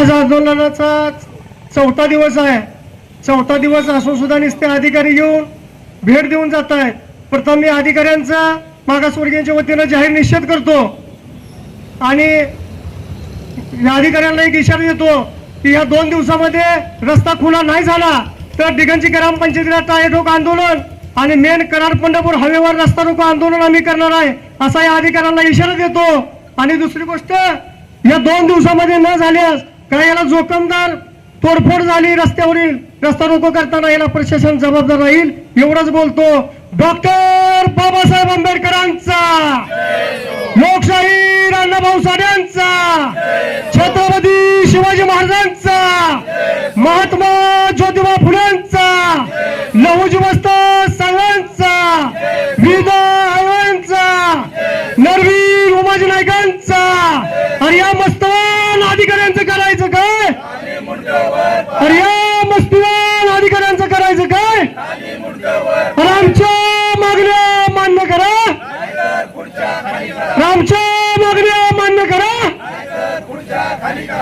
आज आंदोलनाचा चौथा दिवस आहे. चौथा दिवस असून सुद्धा नुसते अधिकारी येऊन भेट देऊन जात आहेत. प्रथम मी अधिकाऱ्यांचा मागासवर्गीयांच्या वतीनं जाहीर निषेध करतो आणि या अधिकाऱ्यांना एक इशारा देतो की या 2 दिवसामध्ये रस्ता खुला नाही झाला तर दिगंजी ग्रामपंचायतीला टाळे ठोक आंदोलन आणि मेन कराड पंढरपूर हवेवर रस्ता रोको आंदोलन आम्ही करणार आहे असा या अधिकाऱ्यांना इशारा देतो. आणि दुसरी गोष्ट, या 2 दिवसामध्ये न झाल्यास काय याला जोखमदार तोडफोड झाली रस्त्यावरील रस्ता रोको करताना याला प्रशासन जबाबदार राहील एवढंच बोलतो. डॉक्टर बाबासाहेब आंबेडकरांचा, लोकशाही अण्णाभाऊ साठेंचा, छत्रपती शिवाजी महाराजांचा, महात्मा ज्योतिबा फुलेंचा, लहुजी वस्ताद साहेबांचा, विदा आळवांचा, नरवीर उमाजी नायकांचा. आणि या मस्तवान अधिकाऱ्यांचं करायचं काय? अरे या मस्तवान अधिकाऱ्यांचं करायचं काय? अरे आमच्या मागण्या मान्य करा, आमच्या मागण्या मान्य करा.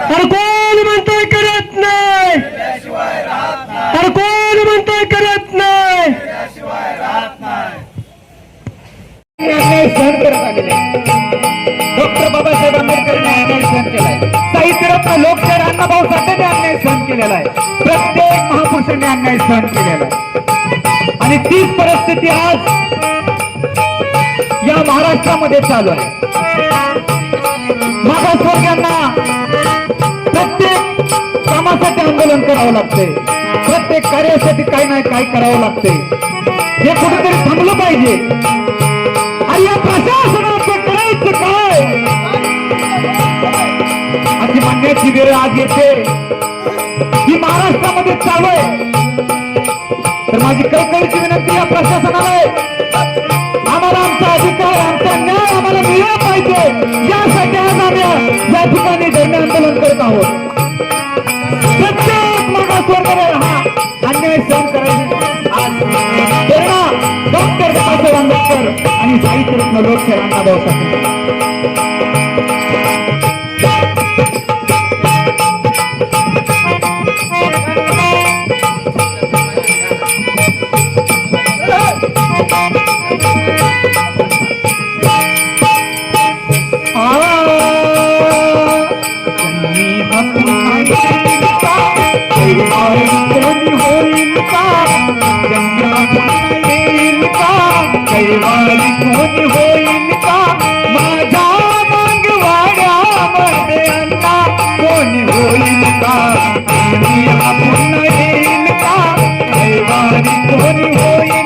अरे कोण म्हणतोय करत नाही? अरे कोण म्हणतोय करत नाही? सहन करत आलेले डॉक्टर बाबासाहेब आंबेडकरांनी अन्याय सहन केलाय. साहित्यरत्न लोकशाहीर अण्णाभाऊ साठेंनी अन्याय सहन केलेला आहे. प्रत्येक महापुरुषांनी अन्याय सहन केलेला आहे. आणि तीच परिस्थिती आज या महाराष्ट्रामध्ये चालू आहे. मागासवर्गीयांना प्रत्येक कामासाठी आंदोलन करावं लागतंय, प्रत्येक कार्यासाठी काही नाही काय करावं लागतंय. हे कुठेतरी थांबलं पाहिजे. आणि या प्रशासनाचं करायचं काय? अशी म्हणण्याची वेळ आज येते ही महाराष्ट्रामध्ये चालू आहे. तर माझी कळकळीची विनंती या प्रशासनाला आहे, आम्हाला आमचा अधिकार आमचा न्याय आम्हाला मिळाला पाहिजे. यासाठी आज आम्ही या ठिकाणी धरणे आंदोलन करत आहोत. प्रत्येक मागासवर्गाला हा अन्याय सहन करायचा आज प्रेरणा डॉक्टर बाबासाहेब आंबेडकर आणि साहित्यरत्न लोकशाहीर अण्णाभाऊ साठे. कोणी होईल